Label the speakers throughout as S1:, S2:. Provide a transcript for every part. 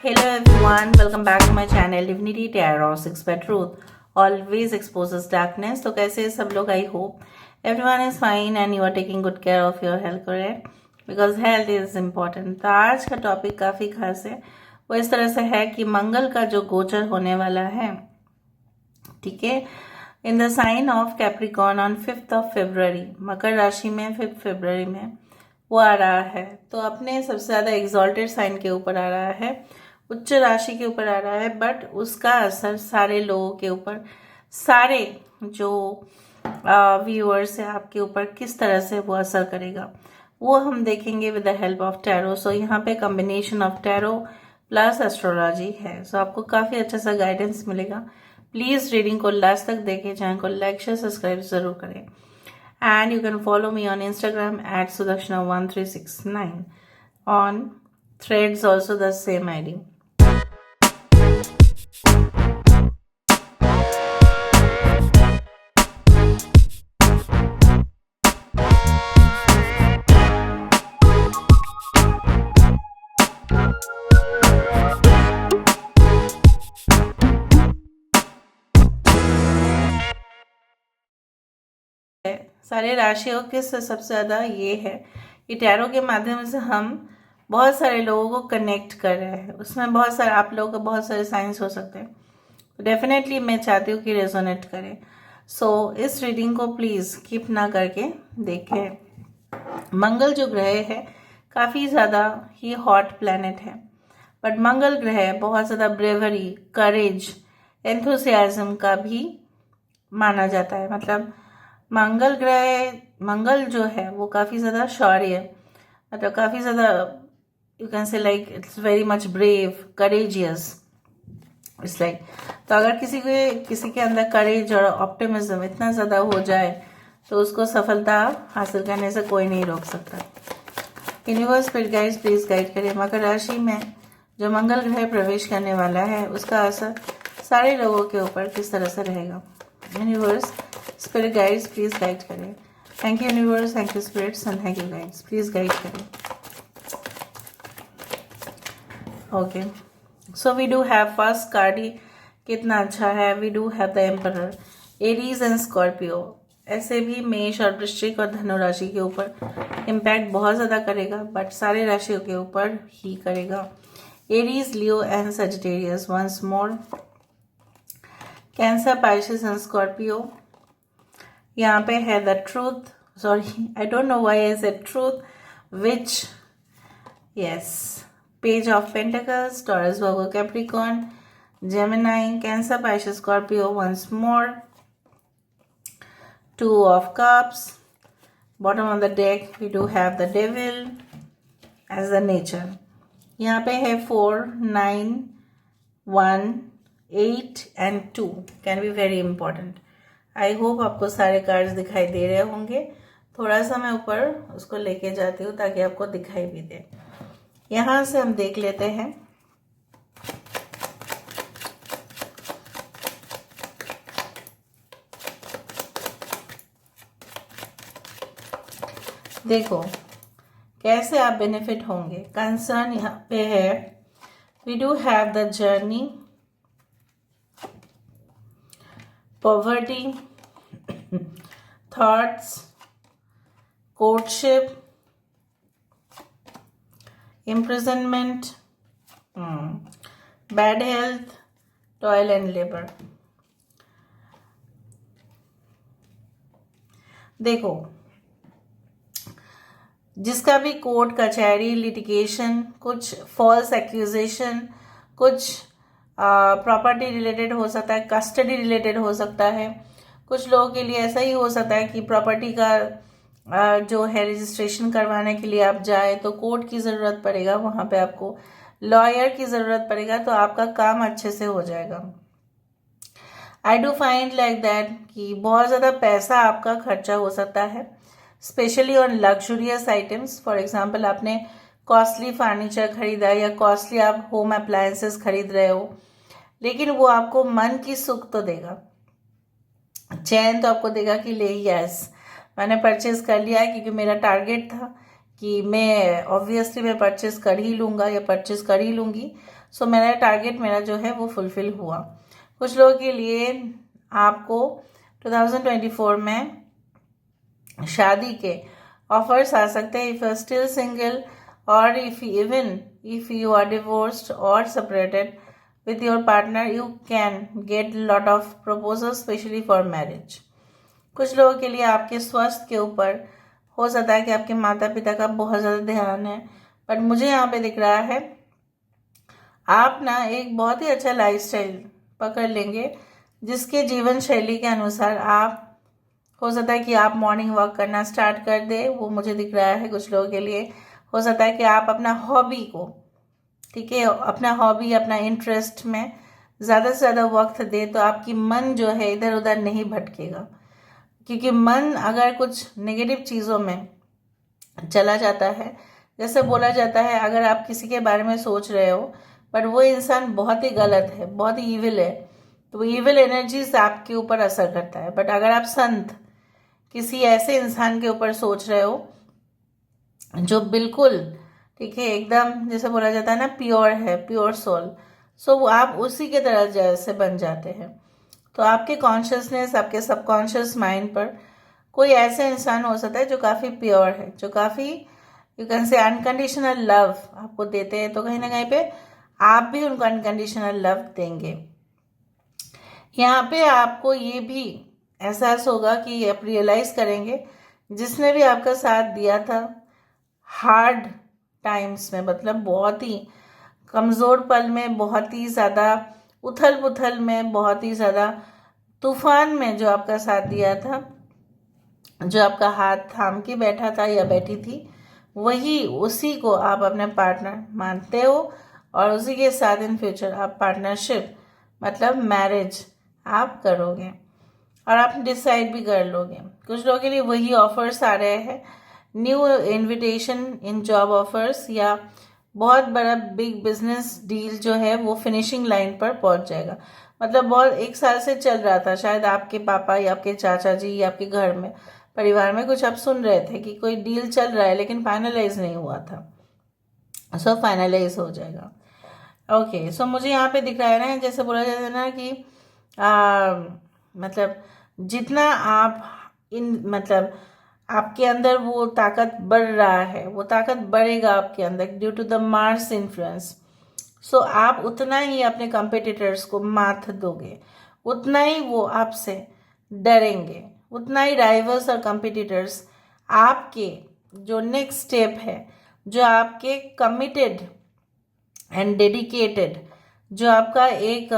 S1: Hello everyone, welcome back to my channel Divinity Tarot 6 by Truth always exposes darkness. तो कैसे हैं सब लोग? I hope everyone is fine and you are taking good care of your health, correct? Because health is important. तो आज का topic काफ़ी खास है। वो इस तरह से है कि मंगल का जो गोचर होने वाला है, ठीक है, in the sign of Capricorn on 5th of February, मकर राशि में 5 फरवरी में वो आ रहा है। तो अपने सबसे ज़्यादा एग्जॉल्टेड साइन के ऊपर आ रहा है, उच्च राशि के ऊपर आ रहा है, बट उसका असर सारे लोगों के ऊपर, सारे जो व्यूअर्स है आपके ऊपर किस तरह से वो असर करेगा वो हम देखेंगे with the help of tarot. So यहाँ पे combination of tarot plus astrology है। सो आपको काफ़ी अच्छा सा गाइडेंस मिलेगा। प्लीज़ रीडिंग को लास्ट तक देखें, चैनल को लाइक शेयर सब्सक्राइब जरूर करें। And you can follow me on Instagram at Sudakshana1369. On Threads also the same ID. सारे राशियों के सबसे ज़्यादा ये है कि टैरो के माध्यम से हम बहुत सारे लोगों को कनेक्ट कर रहे हैं। उसमें बहुत सारे आप लोगों के बहुत सारे साइंस हो सकते हैं, तो डेफिनेटली मैं चाहती हूँ कि रेजोनेट करें। सो इस रीडिंग को प्लीज़ स्किप ना करके देखें। मंगल जो ग्रह है काफ़ी ज़्यादा ही हॉट प्लैनेट है, बट मंगल ग्रह बहुत ज़्यादा ब्रेवरी, करेज, एंथुसियाज्म का भी माना जाता है। मतलब मंगल जो है वो काफ़ी ज़्यादा शौर्य, मतलब काफ़ी ज़्यादा you can say like it's very much brave, courageous, it's like. तो अगर किसी के अंदर करेज और ऑप्टिमिज्म इतना ज़्यादा हो जाए तो उसको सफलता हासिल करने से कोई नहीं रोक सकता। Universe spirit guides please guide करिए। मकर राशि में जो मंगल ग्रह प्रवेश करने वाला है उसका असर सारे लोगों के ऊपर किस तरह से रहेगा। Universe spirit guides please guide करें। Thank you universe, thank you spirits and thank you guides, please guide करें। Okay, so we do have first card ही कितना अच्छा है। We do have the emperor, Aries and Scorpio. ऐसे भी मेष और वृश्चिक और धनु राशि के ऊपर इम्पैक्ट बहुत ज़्यादा करेगा, बट सारे राशियों के ऊपर ही करेगा। Aries, Leo and Sagittarius once more, Cancer, Pisces and Scorpio. यहाँ पे है the truth, sorry I don't know why I said truth, which, yes, page of pentacles, Taurus, Virgo, Capricorn, Gemini, Cancer, Pisces, Scorpio once more, two of cups. Bottom of the deck we do have the devil as the nature. यहाँ पे है 4, 9, 1, 8 and 2 can be very important. I hope आपको सारे cards दिखाई दे रहे होंगे। थोड़ा सा मैं ऊपर उसको लेके जाती हूँ ताकि आपको दिखाई भी दे। यहाँ से हम देख लेते हैं। देखो कैसे आप बेनिफिट होंगे। कंसर्न यहाँ पे है, we do have the journey, poverty, thoughts, courtship, imprisonment, bad health, toil and labor। देखो जिसका भी कोर्ट कचहरी, लिटिगेशन, कुछ फॉल्स एक्यूजेशन, कुछ प्रॉपर्टी रिलेटेड हो सकता है, कस्टडी रिलेटेड हो सकता है। कुछ लोगों के लिए ऐसा ही हो सकता है कि प्रॉपर्टी का जो है रजिस्ट्रेशन करवाने के लिए आप जाए तो कोर्ट की ज़रूरत पड़ेगा, वहाँ पे आपको लॉयर की ज़रूरत पड़ेगा, तो आपका काम अच्छे से हो जाएगा। I do find like that कि बहुत ज़्यादा पैसा आपका खर्चा हो सकता है, specially on luxurious items. For example आपने कॉस्टली फर्नीचर खरीदा या कॉस्टली आप होम अप्लायंसेस खरीद रहे हो, लेकिन वो आपको मन की सुख तो देगा, चैन तो आपको देगा कि ले यस मैंने परचेज कर लिया है क्योंकि मेरा टारगेट था कि मैं ऑब्वियसली मैं परचेस कर ही लूँगा या परचेस कर ही लूँगी। सो मेरा टारगेट मेरा जो है वो फुलफिल हुआ। कुछ लोगों के लिए आपको 2024 में शादी के ऑफर्स आ सकते हैं। If you are still single और इफ यू आर डिवोर्स्ड और separated with your partner, you can get lot of proposals especially for marriage। कुछ लोगों के लिए आपके स्वास्थ्य के ऊपर हो सकता है कि आपके माता पिता का बहुत ज़्यादा ध्यान है, बट मुझे यहाँ पे दिख रहा है आप ना एक बहुत ही अच्छा लाइफस्टाइल पकड़ लेंगे, जिसके जीवन शैली के अनुसार आप हो सकता है कि आप मॉर्निंग वॉक करना स्टार्ट कर दे। वो मुझे दिख रहा है कुछ लोगों के लिए हो सकता है कि आप अपना हॉबी को, ठीक है, अपना हॉबी अपना इंटरेस्ट में ज़्यादा से ज़्यादा वक्त दे, तो आपकी मन जो है इधर उधर नहीं भटकेगा। क्योंकि मन अगर कुछ नेगेटिव चीज़ों में चला जाता है, जैसे बोला जाता है अगर आप किसी के बारे में सोच रहे हो बट वो इंसान बहुत ही गलत है, बहुत ही ईविल है, तो वो ईविल एनर्जीज आपके ऊपर असर करता है। बट अगर आप संत किसी ऐसे इंसान के ऊपर सोच रहे हो जो बिल्कुल, ठीक है, एकदम जैसे बोला जाता है ना प्योर है, प्योर सोल, सो वो आप उसी के तरह जैसे बन जाते हैं। तो आपके कॉन्शियसनेस, आपके सबकॉन्शियस माइंड पर कोई ऐसा इंसान हो सकता है जो काफ़ी प्योर है, जो काफ़ी you can say unconditional love आपको देते हैं, तो कहीं ना कहीं पे आप भी उनको अनकंडीशनल लव देंगे। यहाँ पे आपको ये भी एहसास होगा कि आप रियलाइज करेंगे जिसने भी आपका साथ दिया था हार्ड टाइम्स में, मतलब बहुत ही कमज़ोर पल में, बहुत ही ज़्यादा उथल पुथल में, बहुत ही ज़्यादा तूफान में जो आपका साथ दिया था, जो आपका हाथ थाम के बैठा था या बैठी थी, वही उसी को आप अपने पार्टनर मानते हो और उसी के साथ इन फ्यूचर आप पार्टनरशिप मतलब मैरिज आप करोगे और आप डिसाइड भी कर लोगे। कुछ लोगों के लिए वही ऑफर्स आ रहे हैं, न्यू इनविटेशन इन जॉब ऑफर्स या बहुत बड़ा बिग बिजनेस डील जो है वो फिनिशिंग लाइन पर पहुंच जाएगा। मतलब बहुत एक साल से चल रहा था, शायद आपके पापा या आपके चाचा जी या आपके घर में परिवार में कुछ आप सुन रहे थे कि कोई डील चल रहा है लेकिन फाइनलाइज नहीं हुआ था, सो फाइनलाइज हो जाएगा। ओके, सो मुझे यहाँ पे दिख रहा है ना, जैसे बोला जाता है ना कि मतलब जितना आप मतलब आपके अंदर वो ताकत बढ़ रहा है, वो ताकत बढ़ेगा आपके अंदर due to the Mars influence. So आप उतना ही अपने कंपिटिटर्स को मात दोगे, उतना ही वो आपसे डरेंगे, उतना ही राइवल्स और कंपिटिटर्स आपके जो नेक्स्ट स्टेप है, जो आपके कमिटेड एंड डेडिकेटेड जो आपका एक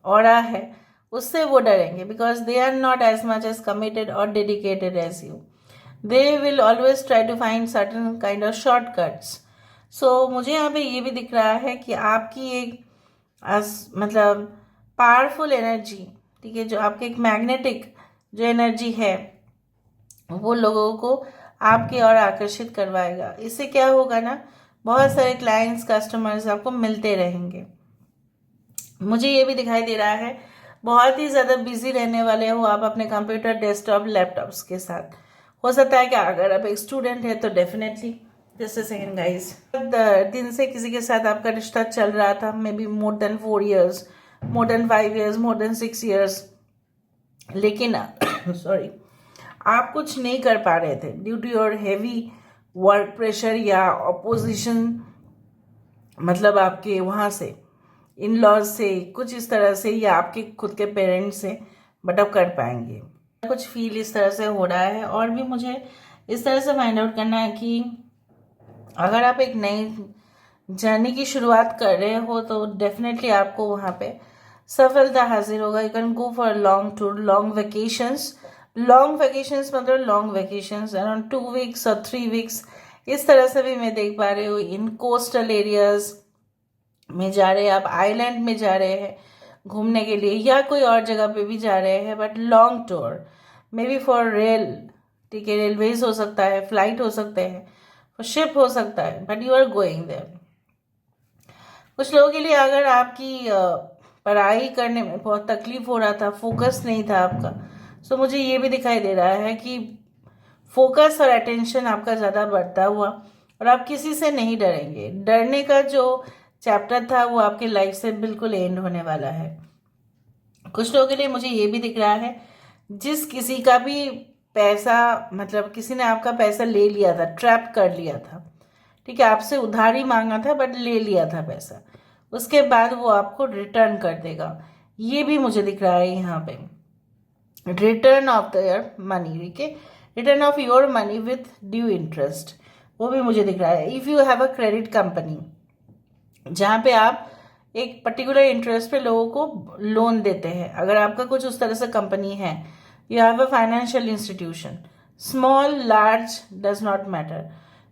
S1: ऑरा है, उससे वो डरेंगे, because they are not as much as committed और dedicated as you. They will always try to find certain kind of shortcuts. So मुझे यहाँ पे ये भी दिख रहा है कि आपकी एक मतलब पावरफुल एनर्जी, ठीक है, जो आपकी एक मैग्नेटिक जो एनर्जी है वो लोगों को आपकी ओर आकर्षित करवाएगा। इससे क्या होगा ना, बहुत सारे क्लाइंट्स कस्टमर्स आपको मिलते रहेंगे। मुझे ये भी दिखाई दे रहा है बहुत ही ज़्यादा बिजी रहने वाले हो आप अपने कंप्यूटर, डेस्कटॉप, लैपटॉप्स के साथ। हो सकता है कि अगर आप एक स्टूडेंट है तो definitely, just a second guys, दिन से किसी के साथ आपका रिश्ता चल रहा था, maybe more than 4 years, more than 5 years, more than 6 years, लेकिन सॉरी आप कुछ नहीं कर पा रहे थे due to your heavy work pressure या अपोजिशन, मतलब आपके वहाँ से इन लॉज से कुछ इस तरह से या आपके खुद के पेरेंट्स से, बट अब कर पाएंगे। कुछ फील इस तरह से हो रहा है। और भी मुझे इस तरह से फाइंड आउट करना है कि अगर आप एक नई जर्नी की शुरुआत कर रहे हो तो डेफिनेटली आपको वहाँ पे सफलता हासिल होगा। You can go for long tour, long vacations, long vacations मतलब लॉन्ग वेकेशंस अराउंड 2 weeks और 3 weeks, इस तरह से भी मैं देख पा रही हूँ। इन कोस्टल एरियाज में जा रहे हैं आप, आइलैंड में जा रहे हैं घूमने के लिए या कोई और जगह पे भी जा रहे हैं, but long tour, may be for rail, ठीक है, रेलवेज हो सकता है, फ्लाइट हो सकते हैं, शिप हो सकता है, but you are going there. कुछ लोगों के लिए अगर आपकी पढ़ाई करने में बहुत तकलीफ हो रहा था, फोकस नहीं था आपका, सो मुझे ये भी दिखाई दे रहा है कि फोकस और अटेंशन आपका ज़्यादा बढ़ता हुआ, और आप किसी से नहीं डरेंगे। डरने का जो चैप्टर था वो आपकी लाइफ से बिल्कुल एंड होने वाला है। कुछ लोगों के लिए मुझे ये भी दिख रहा है, जिस किसी का भी पैसा, मतलब किसी ने आपका पैसा ले लिया था, ट्रैप कर लिया था, ठीक है, आपसे उधारी मांगा था बट ले लिया था पैसा, उसके बाद वो आपको रिटर्न कर देगा। ये भी मुझे दिख रहा है यहाँ पे, रिटर्न ऑफ द मनी, ठीक है, return of your money with due interest, वो भी मुझे दिख रहा है। If you have a credit company जहाँ पे आप एक पर्टिकुलर इंटरेस्ट पे लोगों को लोन देते हैं, अगर आपका कुछ उस तरह से कंपनी है, you have a financial institution, small large does not matter,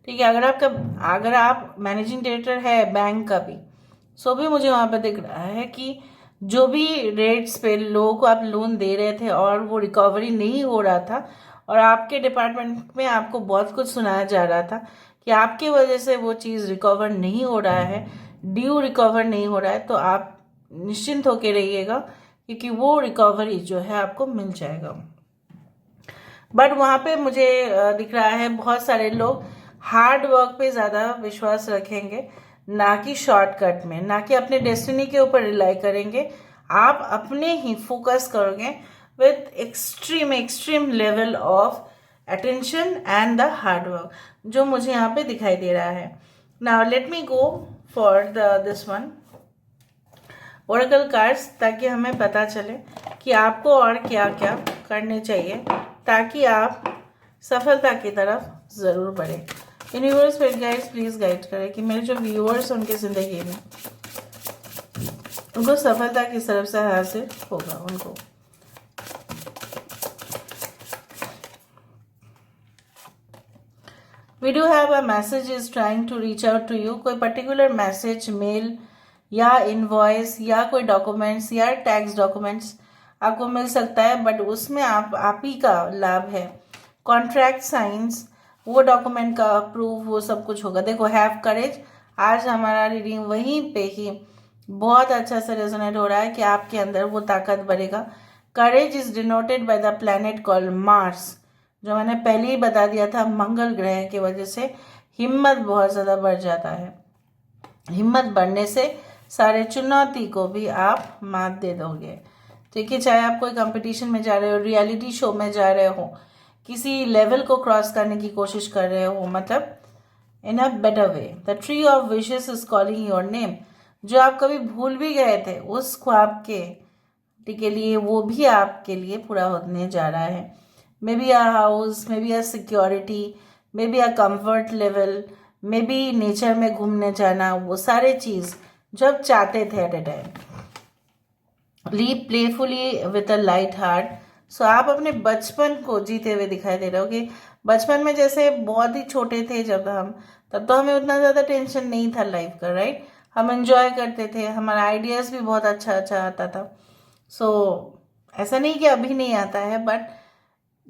S1: ठीक है, अगर आप मैनेजिंग डायरेक्टर है बैंक का भी, सो भी मुझे वहां पे दिख रहा है कि जो भी रेट्स पे लोगों को आप लोन दे रहे थे और वो रिकवरी नहीं हो रहा था, और आपके डिपार्टमेंट में आपको बहुत कुछ सुनाया जा रहा था कि आपकी वजह से वो चीज़ रिकवर नहीं हो रहा है, ड्यू रिकवर नहीं हो रहा है, तो आप निश्चिंत होकर रहिएगा क्योंकि वो रिकवरी जो है आपको मिल जाएगा। बट वहाँ पे मुझे दिख रहा है बहुत सारे लोग हार्ड वर्क पे ज़्यादा विश्वास रखेंगे, ना कि शॉर्टकट में, ना कि अपने डेस्टिनी के ऊपर रिलाई करेंगे। आप अपने ही फोकस करोगे with extreme extreme level of attention and the hard work, जो मुझे यहाँ पे दिखाई दे रहा है। Now let me go for this one Oracle cards, ताकि हमें पता चले कि आपको और क्या क्या करने चाहिए ताकि आप सफलता की तरफ ज़रूर बढ़े। यूनिवर्स फिर गाइड्स प्लीज़ गाइड करें कि मेरे जो व्यूअर्स उनकी ज़िंदगी में उनको सफलता किस तरफ से हासिल होगा उनको। We do have a message is trying to reach out to you. कोई पर्टिकुलर मैसेज, मेल या इनवॉइस या कोई डॉक्यूमेंट्स या टैक्स डॉक्यूमेंट्स आपको मिल सकता है, बट उसमें आप ही का लाभ है। कॉन्ट्रैक्ट साइंस, वो डॉक्यूमेंट का अप्रूव, वो सब कुछ होगा। देखो, हैव करेज, आज हमारा रीडिंग वहीं पे ही बहुत अच्छा से रेजोनेट हो रहा है कि आपके अंदर वो ताकत बढ़ेगा। Courage is denoted by the planet called Mars, जो मैंने पहले ही बता दिया था, मंगल ग्रह की वजह से हिम्मत बहुत ज़्यादा बढ़ जाता है। हिम्मत बढ़ने से सारे चुनौती को भी आप मात दे दोगे, ठीक है। चाहे आप कोई कंपटीशन में जा रहे हो, रियलिटी शो में जा रहे हो, किसी लेवल को क्रॉस करने की कोशिश कर रहे हो, मतलब in a better way. The tree of wishes is calling your name, जो आप कभी भूल भी गए थे उस ख्वाब के लिए, वो भी आपके लिए पूरा होने जा रहा है। May be a house, may be a security, may be a comfort level, may be nature में घूमने जाना, वो सारे चीज़ जो आप चाहते थे at a time. Live playfully with a light heart. So आप अपने बचपन को जीते हुए दिखाई दे रहे हो कि बचपन में जैसे बहुत ही छोटे थे जब हम, तब तो हमें उतना ज़्यादा टेंशन नहीं था लाइफ का, राइट। हम एंजॉय करते थे, हमारा आइडियाज़ भी बहुत अच्छा अच्छा आता था। सो ऐसा नहीं कि अभी नहीं आता है, बट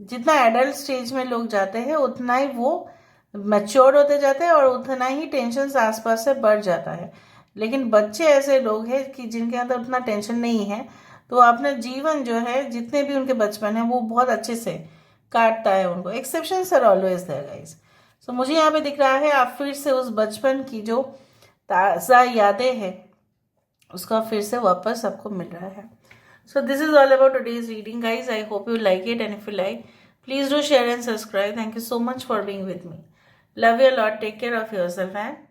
S1: जितना एडल्ट स्टेज में लोग जाते हैं उतना ही वो मैच्योर होते जाते हैं और उतना ही टेंशन आसपास से बढ़ जाता है। लेकिन बच्चे ऐसे लोग हैं कि जिनके अंदर उतना टेंशन नहीं है, तो अपना जीवन जो है, जितने भी उनके बचपन है, वो बहुत अच्छे से काटता है उनको। Exceptions are always there guys. So मुझे यहाँ पे दिख रहा है आप फिर से उस बचपन की जो ताज़ा यादें हैं उसका फिर से वापस आपको मिल रहा है। So this is all about today's reading guys. I hope you like it, and if you like, please do share and subscribe. Thank you so much for being with me. Love you a lot. Take care of yourself and